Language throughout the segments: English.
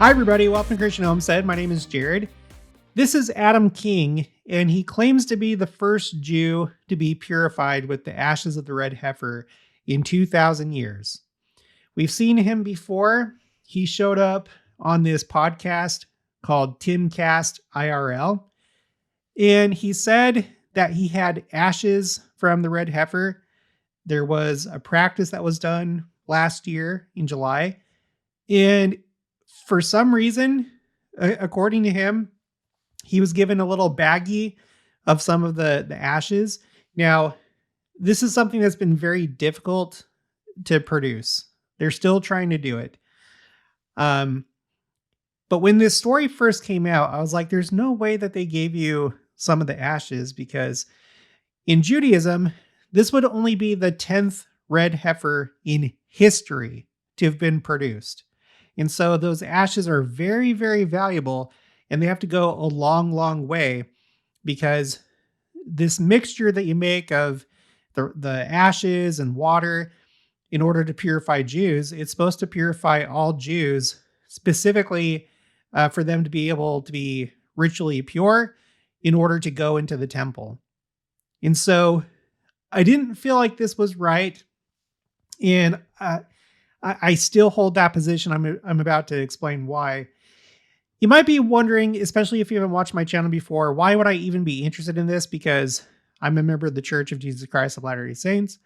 Hi, everybody. Welcome to Christian Homestead. My name is Jared. This is Adam King, and he claims to be the first Jew to be purified with the ashes of the red heifer in 2,000 years. We've seen him before. He showed up on this podcast called Timcast IRL, and he said that he had ashes from the red heifer. There was a practice that was done last year in July, and for some reason, according to him, he was given a little baggie of some of the ashes. Now, this is something that's been very difficult to produce. They're still trying to do it. But when this story first came out, I was like, there's no way that they gave you some of the ashes, because in Judaism, this would only be the 10th red heifer in history to have been produced. And so those ashes are very, very valuable, and they have to go a long, long way, because this mixture that you make of the ashes and water in order to purify Jews, it's supposed to purify all Jews, specifically for them to be able to be ritually pure in order to go into the temple. And so I didn't feel like this was right. And I still hold that position. I'm about to explain why. You might be wondering, especially if you haven't watched my channel before, why would I even be interested in this? Because I'm a member of the Church of Jesus Christ of Latter-day Saints.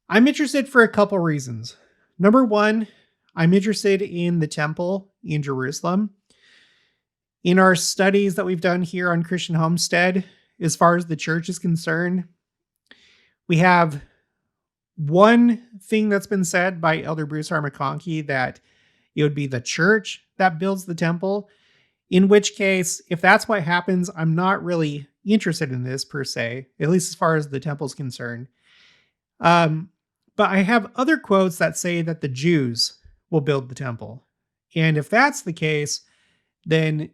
I'm interested for a couple reasons. Number one, I'm interested in the temple in Jerusalem. In our studies that we've done here on Christian Homestead, as far as the church is concerned, we have one thing that's been said by Elder Bruce R. McConkie, that it would be the church that builds the temple, in which case, if that's what happens, I'm not really interested in this per se, at least as far as the temple is concerned. But I have other quotes that say that the Jews will build the temple. And if that's the case, then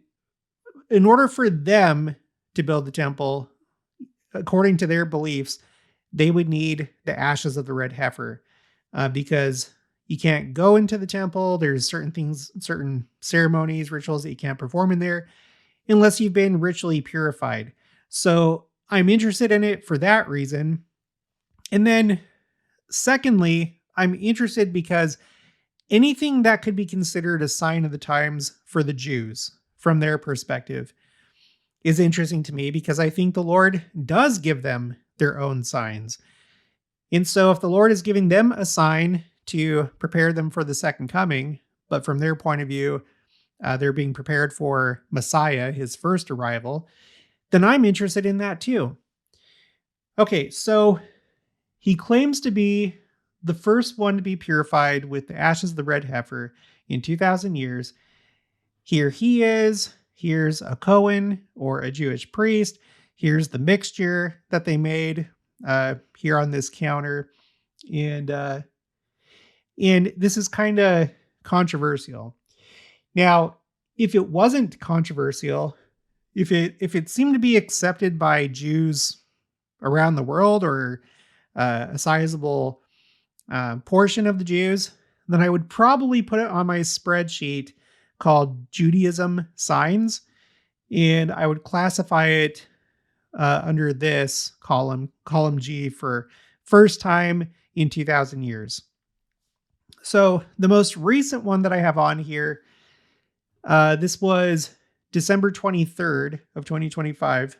in order for them to build the temple, according to their beliefs, they would need the ashes of the red heifer, because you can't go into the temple. There's certain things, certain ceremonies, rituals that you can't perform in there unless you've been ritually purified. So I'm interested in it for that reason. And then secondly, I'm interested because anything that could be considered a sign of the times for the Jews from their perspective is interesting to me, because I think the Lord does give them their own signs. And so if the Lord is giving them a sign to prepare them for the second coming, but from their point of view, they're being prepared for Messiah, his first arrival, then I'm interested in that too. Okay, so he claims to be the first one to be purified with the ashes of the red heifer in 2,000 years. Here he is. Here's a Cohen, or a Jewish priest. Here's the mixture that they made here on this counter. And this is kind of controversial. Now, if it wasn't controversial, if it seemed to be accepted by Jews around the world, or a sizable portion of the Jews, then I would probably put it on my spreadsheet called Judaism Signs, and I would classify it under this column G, for first time in 2,000 years. So the most recent one that I have on here, this was December 23rd of 2025.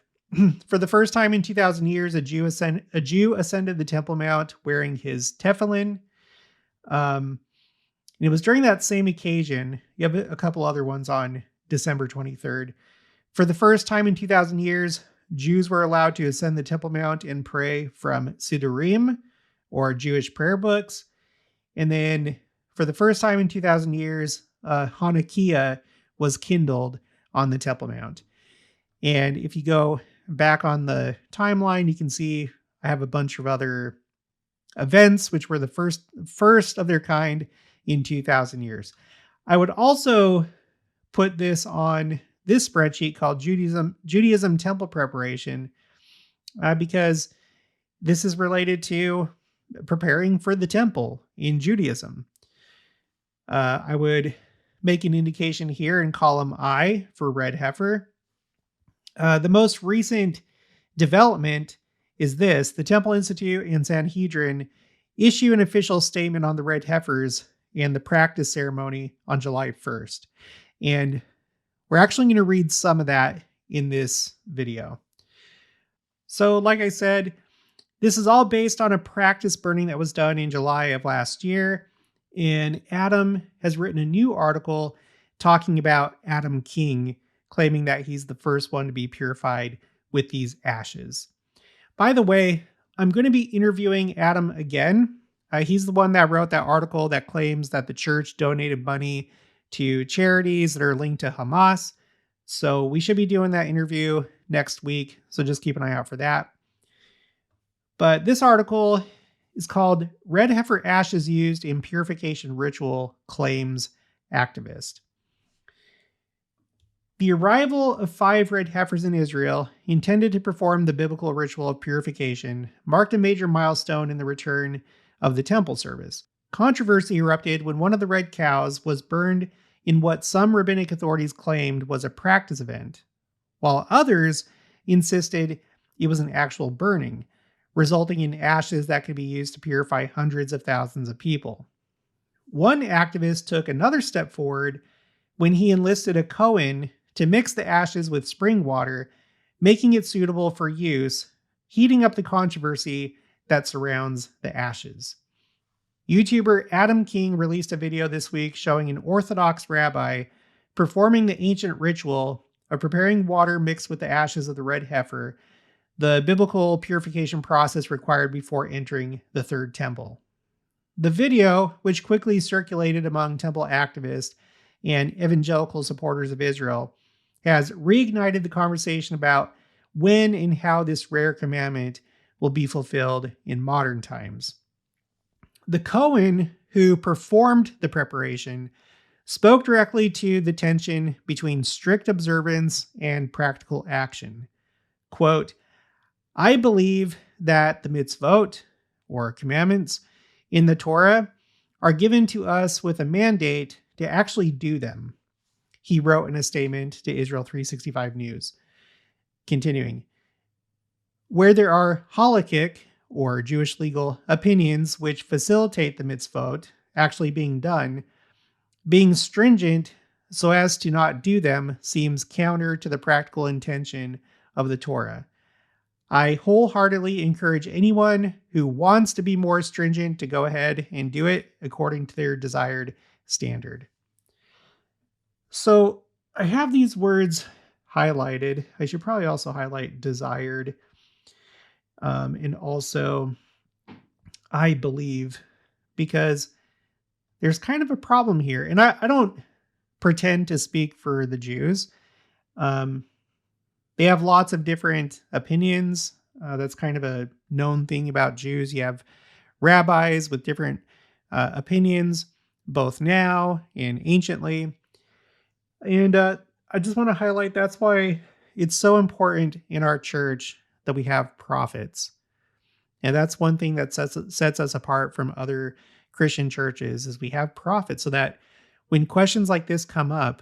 For the first time in 2,000 years, a Jew ascended the Temple Mount wearing his tefillin. And it was during that same occasion. You have a couple other ones on December 23rd. For the first time in 2,000 years, Jews were allowed to ascend the Temple Mount and pray from Siddurim, or Jewish prayer books. And then for the first time in 2,000 years, Hanukkah was kindled on the Temple Mount. And if you go back on the timeline, you can see I have a bunch of other events which were the first of their kind in 2,000 years. I would also put this on this spreadsheet called Judaism Temple Preparation, because this is related to preparing for the temple in Judaism. I would make an indication here in column I for red heifer. The most recent development is this: the Temple Institute and Sanhedrin issue an official statement on the red heifers and the practice ceremony on July 1st. And we're actually going to read some of that in this video. So, like I said, this is all based on a practice burning that was done in July of last year. And Adam has written a new article talking about Adam King, claiming that he's the first one to be purified with these ashes. By the way, I'm going to be interviewing Adam again. He's the one that wrote that article that claims that the church donated money to charities that are linked to Hamas. So we should be doing that interview next week. So just keep an eye out for that. But this article is called Red Heifer Ashes Used in Purification Ritual, Claims Activist. The arrival of 5 red heifers in Israel, intended to perform the biblical ritual of purification, marked a major milestone in the return of the temple service. Controversy erupted when one of the red cows was burned in what some rabbinic authorities claimed was a practice event, while others insisted it was an actual burning, resulting in ashes that could be used to purify hundreds of thousands of people. One activist took another step forward when he enlisted a Kohen to mix the ashes with spring water, making it suitable for use, heating up the controversy that surrounds the ashes. YouTuber Adam King released a video this week showing an Orthodox rabbi performing the ancient ritual of preparing water mixed with the ashes of the red heifer, the biblical purification process required before entering the third temple. The video, which quickly circulated among temple activists and evangelical supporters of Israel, has reignited the conversation about when and how this rare commandment will be fulfilled in modern times. The Kohen who performed the preparation spoke directly to the tension between strict observance and practical action. Quote, "I believe that the mitzvot, or commandments, in the Torah are given to us with a mandate to actually do them," he wrote in a statement to Israel 365 News. Continuing, "Where there are halakhic, or Jewish legal, opinions which facilitate the mitzvot actually being done, being stringent so as to not do them seems counter to the practical intention of the Torah. I wholeheartedly encourage anyone who wants to be more stringent to go ahead and do it according to their desired standard." So I have these words highlighted. I should probably also highlight desired. And also, I believe, because there's kind of a problem here. And I don't pretend to speak for the Jews. They have lots of different opinions. That's kind of a known thing about Jews. You have rabbis with different opinions, both now and anciently. And I just want to highlight that's why it's so important in our church that we have prophets. And that's one thing that sets us apart from other Christian churches is we have prophets so that when questions like this come up,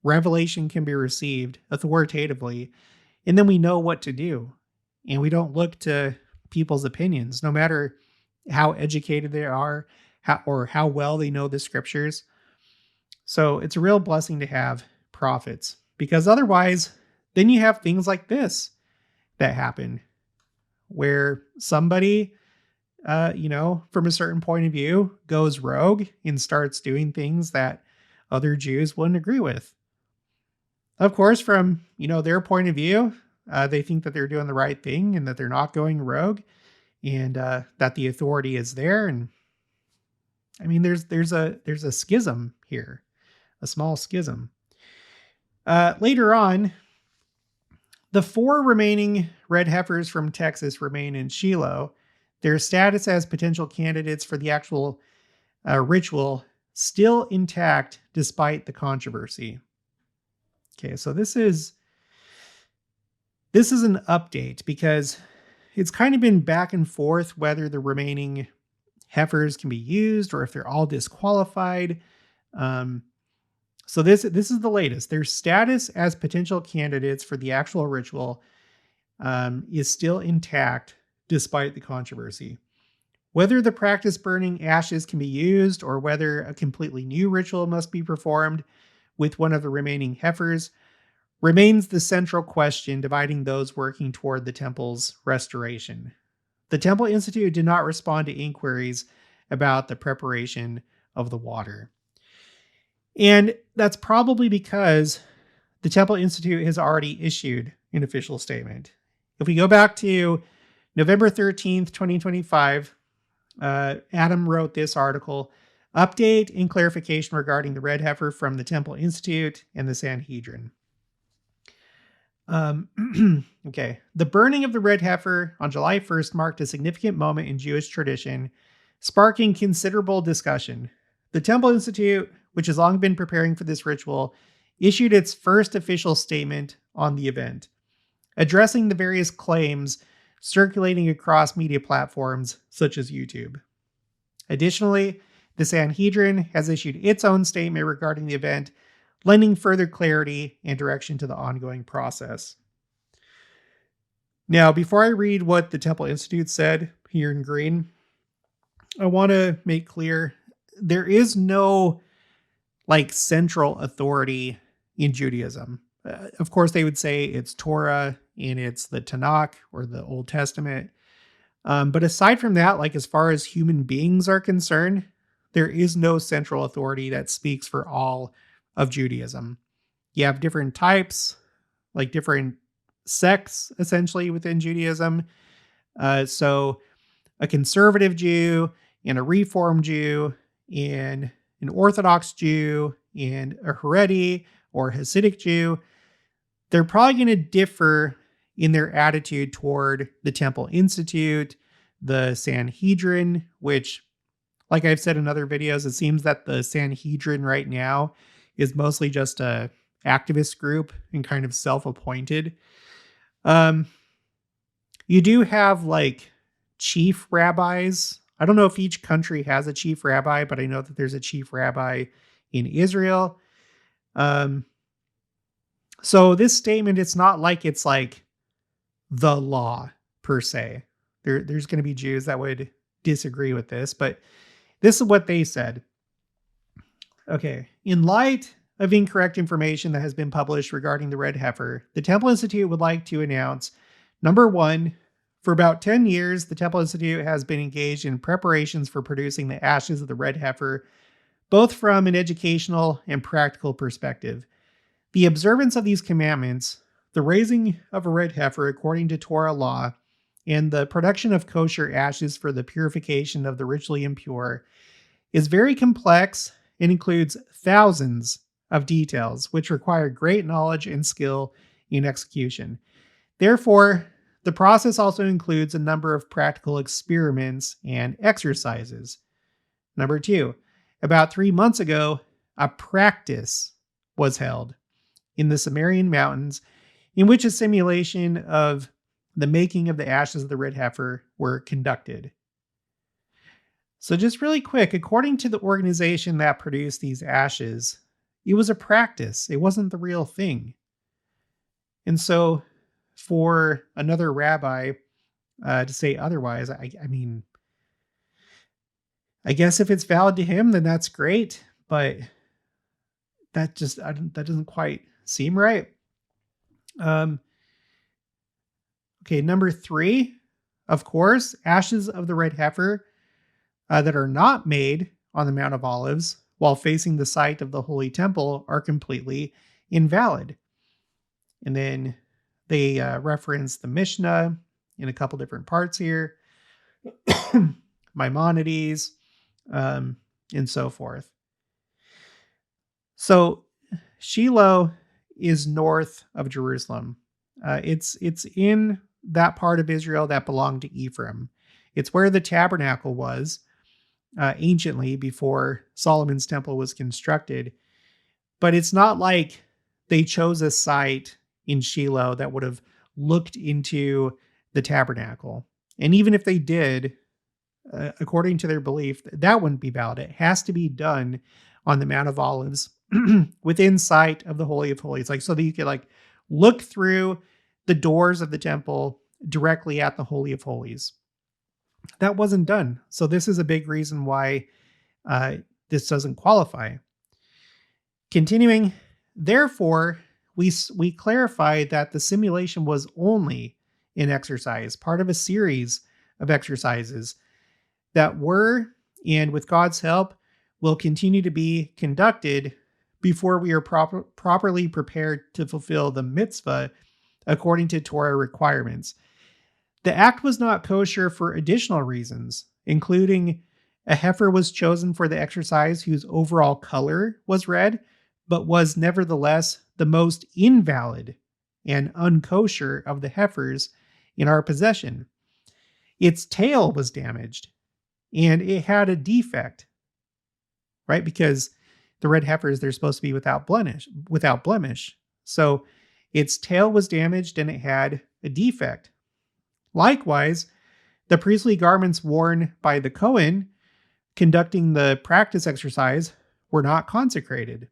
revelation can be received authoritatively, and then we know what to do. And we don't look to people's opinions, no matter how educated they are or how well they know the scriptures. So it's a real blessing to have prophets, because otherwise, then you have things like this that happen where somebody, from a certain point of view, goes rogue and starts doing things that other Jews wouldn't agree with. Of course, from, their point of view, they think that they're doing the right thing and that they're not going rogue and that the authority is there. And I mean, there's a schism here, a small schism. Later on, the 4 remaining red heifers from Texas remain in Shiloh. Their status as potential candidates for the actual ritual still intact despite the controversy. Okay, so this is an update because it's kind of been back and forth whether the remaining heifers can be used or if they're all disqualified. So this is the latest. Their status as potential candidates for the actual ritual is still intact despite the controversy. Whether the practice burning ashes can be used or whether a completely new ritual must be performed with one of the remaining heifers remains the central question dividing those working toward the temple's restoration. The Temple Institute did not respond to inquiries about the preparation of the water. And that's probably because the Temple Institute has already issued an official statement. If we go back to November 13th, 2025, Adam wrote this article, Update and Clarification Regarding the Red Heifer from the Temple Institute and the Sanhedrin. Okay. The burning of the red heifer on July 1st marked a significant moment in Jewish tradition, sparking considerable discussion. The Temple Institute, which has long been preparing for this ritual, issued its first official statement on the event, addressing the various claims circulating across media platforms such as YouTube. Additionally, the Sanhedrin has issued its own statement regarding the event, lending further clarity and direction to the ongoing process. Now, before I read what the Temple Institute said here in green, I want to make clear there is no central authority in Judaism. Of course, they would say it's Torah and it's the Tanakh or the Old Testament. But aside from that, as far as human beings are concerned, there is no central authority that speaks for all of Judaism. You have different types, different sects, essentially, within Judaism. So a conservative Jew and a Reform Jew and an Orthodox Jew and a Haredi or Hasidic Jew, they're probably going to differ in their attitude toward the Temple Institute, the Sanhedrin, which, like I've said in other videos, it seems that the Sanhedrin right now is mostly just a activist group and kind of self-appointed. You do have chief rabbis. I don't know if each country has a chief rabbi, but I know that there's a chief rabbi in Israel. So this statement, it's not it's the law per se. There's going to be Jews that would disagree with this, but this is what they said. Okay. In light of incorrect information that has been published regarding the red heifer, the Temple Institute would like to announce, number one, for about 10 years, the Temple Institute has been engaged in preparations for producing the ashes of the red heifer, both from an educational and practical perspective. The observance of these commandments, the raising of a red heifer according to Torah law, and the production of kosher ashes for the purification of the ritually impure is very complex and includes thousands of details, which require great knowledge and skill in execution. Therefore, the process also includes a number of practical experiments and exercises. Number two, about 3 months ago, a practice was held in the Sumerian mountains in which a simulation of the making of the ashes of the red heifer were conducted. So just really quick, according to the organization that produced these ashes, it was a practice. It wasn't the real thing. And so for another rabbi to say otherwise, I mean, I guess if it's valid to him, then that's great. But that doesn't quite seem right. Okay, number three, of course, ashes of the red heifer that are not made on the Mount of Olives while facing the site of the Holy Temple are completely invalid. And then they reference the Mishnah in a couple different parts here, Maimonides, and so forth. So Shiloh is north of Jerusalem. It's in that part of Israel that belonged to Ephraim. It's where the tabernacle was anciently before Solomon's temple was constructed. But it's not like they chose a site in Shiloh that would have looked into the tabernacle. And even if they did, according to their belief, that wouldn't be valid. It has to be done on the Mount of Olives within sight of the Holy of Holies, like so that you could like look through the doors of the temple directly at the Holy of Holies. That wasn't done. So this is a big reason why this doesn't qualify. Continuing, therefore, we clarify that the simulation was only an exercise, part of a series of exercises that were, and with God's help, will continue to be conducted before we are properly prepared to fulfill the mitzvah according to Torah requirements. The act was not kosher for additional reasons, including a heifer was chosen for the exercise whose overall color was red, but was nevertheless the most invalid and unkosher of the heifers in our possession. Its tail was damaged, and it had a defect, right? Because the red heifers, they're supposed to be without blemish. So its tail was damaged and it had a defect. Likewise, the priestly garments worn by the Kohen conducting the practice exercise were not consecrated.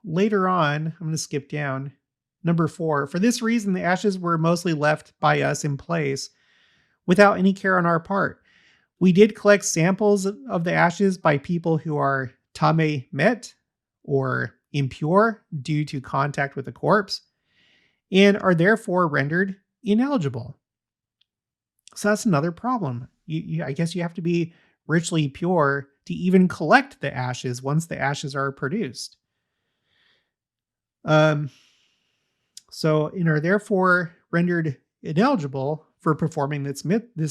Later on, I'm going to skip down. Number 4, for this reason, the ashes were mostly left by us in place without any care on our part. We did collect samples of the ashes by people who are tamei met, or impure due to contact with the corpse, and are therefore rendered ineligible. So that's another problem. I guess you have to be ritually pure to even collect the ashes once the ashes are produced. So, are therefore rendered ineligible for performing this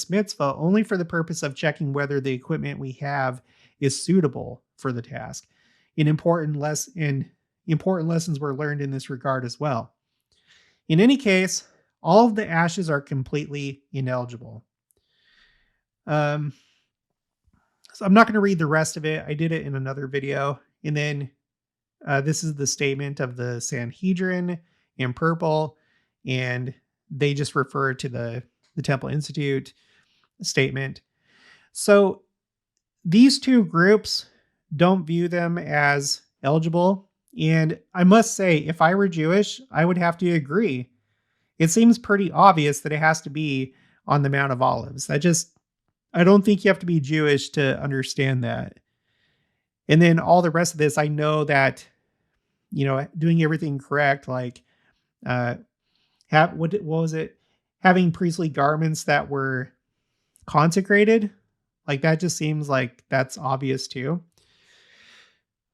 mitzvah only for the purpose of checking whether the equipment we have is suitable for the task. Important lessons were learned in this regard as well. In any case, all of the ashes are completely ineligible. So I'm not going to read the rest of it. I did it in another video. And then this is the statement of the Sanhedrin in purple. And they just refer to the Temple Institute statement. So these two groups don't view them as eligible. And I must say, if I were Jewish, I would have to agree. It seems pretty obvious that it has to be on the Mount of Olives. I don't think you have to be Jewish to understand that. And then all the rest of this, I know that, doing everything correct, like, what was it? Having priestly garments that were consecrated, like that just seems like that's obvious too.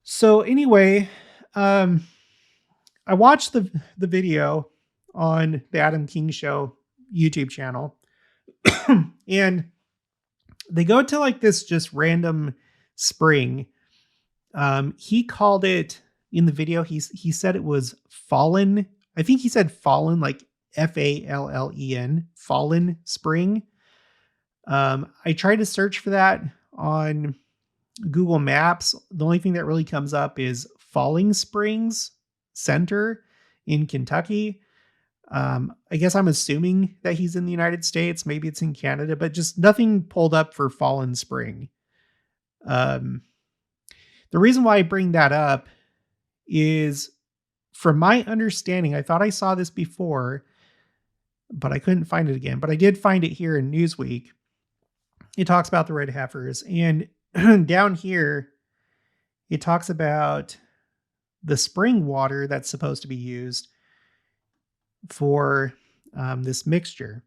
So anyway, I watched the video on the Adam King Show YouTube channel, and they go to like this just random spring. He called it in the video. He said it was fallen. I think he said fallen, like Fallen, fallen spring. I tried to search for that on Google Maps. The only thing that really comes up is Falling Springs Center in Kentucky. I guess I'm assuming that he's in the United States. Maybe it's in Canada, but just nothing pulled up for Fallen Spring. The reason why I bring that up is, from my understanding, I thought I saw this before, but I couldn't find it again. But I did find it here in Newsweek. It talks about the red heifers. And down here, it talks about the spring water that's supposed to be used for this mixture.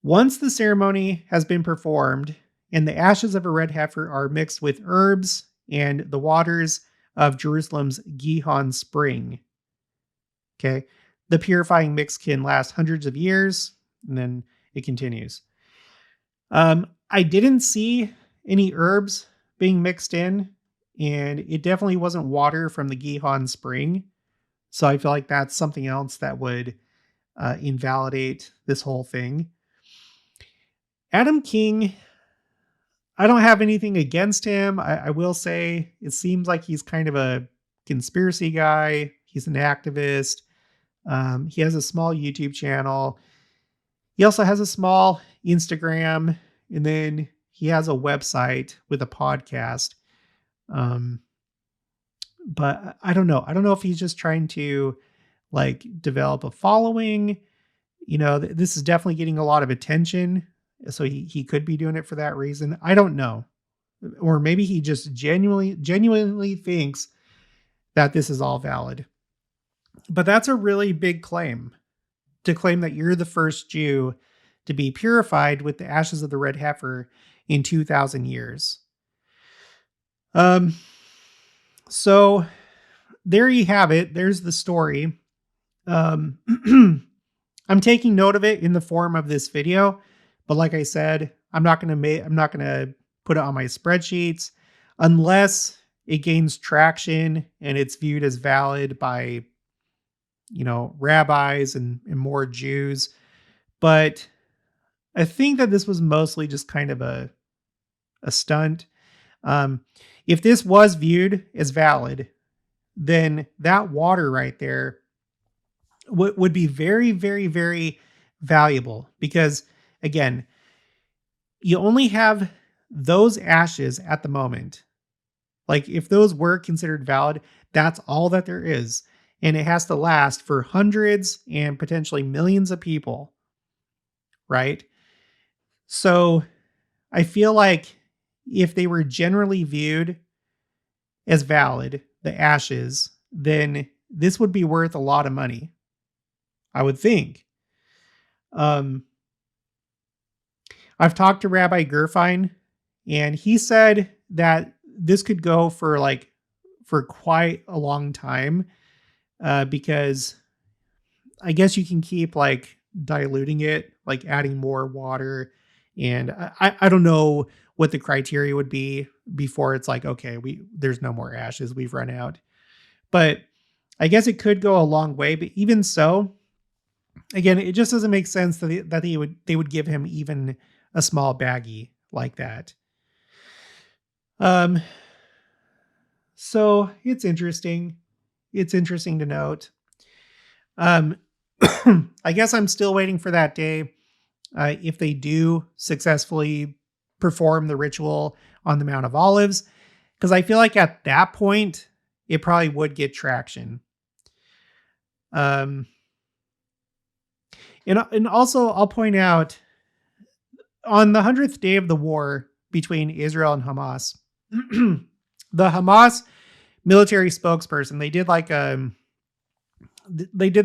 Once the ceremony has been performed and the ashes of a red heifer are mixed with herbs and the waters of Jerusalem's Gihon spring, okay, the purifying mix can last hundreds of years, and then it continues. I didn't see any herbs being mixed in, and it definitely wasn't water from the Gihon spring. So I feel like that's something else that would invalidate this whole thing. Adam King, I don't have anything against him. I will say it seems like he's kind of a conspiracy guy. He's an activist. He has a small YouTube channel. He also has a small Instagram. And then he has a website with a podcast. Um, but I don't know. I don't know if he's just trying to like develop a following. This is definitely getting a lot of attention. So he could be doing it for that reason. I don't know. Or maybe he just genuinely thinks that this is all valid. But that's a really big claim, to claim that you're the first Jew to be purified with the ashes of the red heifer in 2,000 years. So there you have it. There's the story. I'm taking note of it in the form of this video, but like I said, I'm not going to put it on my spreadsheets unless it gains traction and it's viewed as valid by, rabbis and more Jews. But I think that this was mostly just kind of a stunt. If this was viewed as valid, then that water right there would be very, very, very valuable, because again, you only have those ashes at the moment. Like if those were considered valid, that's all that there is. And it has to last for hundreds and potentially millions of people. Right? So I feel like if they were generally viewed as valid, the ashes, then this would be worth a lot of money, I would think. I've talked to Rabbi Gerfine, and he said that this could go for quite a long time, because I guess you can keep like diluting it, like adding more water. And I don't know what the criteria would be before it's like, okay, there's no more ashes, we've run out. But I guess it could go a long way. But even so, again, it just doesn't make sense that they would give him even a small baggie like that. So it's interesting. It's interesting to note. I guess I'm still waiting for that day. If they do successfully perform the ritual on the Mount of Olives, because I feel like at that point, it probably would get traction. And also I'll point out, on the 100th day of the war between Israel and Hamas, the Hamas military spokesperson, they did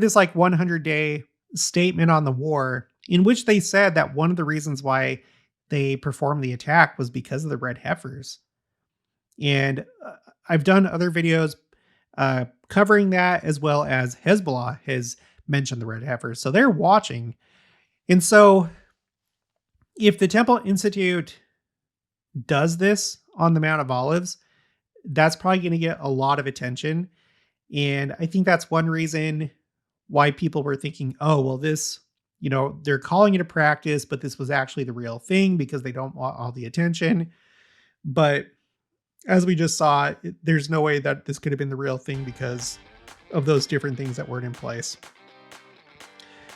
this like 100-day statement on the war, in which they said that one of the reasons why they performed the attack was because of the red heifers. And I've done other videos covering that, as well as Hezbollah has mentioned the red heifers. So they're watching. And so if the Temple Institute does this on the Mount of Olives, that's probably going to get a lot of attention. And I think that's one reason why people were thinking, oh, well, this, they're calling it a practice, but this was actually the real thing because they don't want all the attention. But as we just saw, there's no way that this could have been the real thing because of those different things that weren't in place.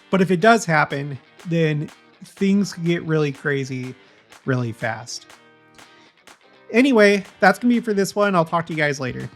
But if it does happen, then things could get really crazy really fast. Anyway, that's going to be it for this one. I'll talk to you guys later.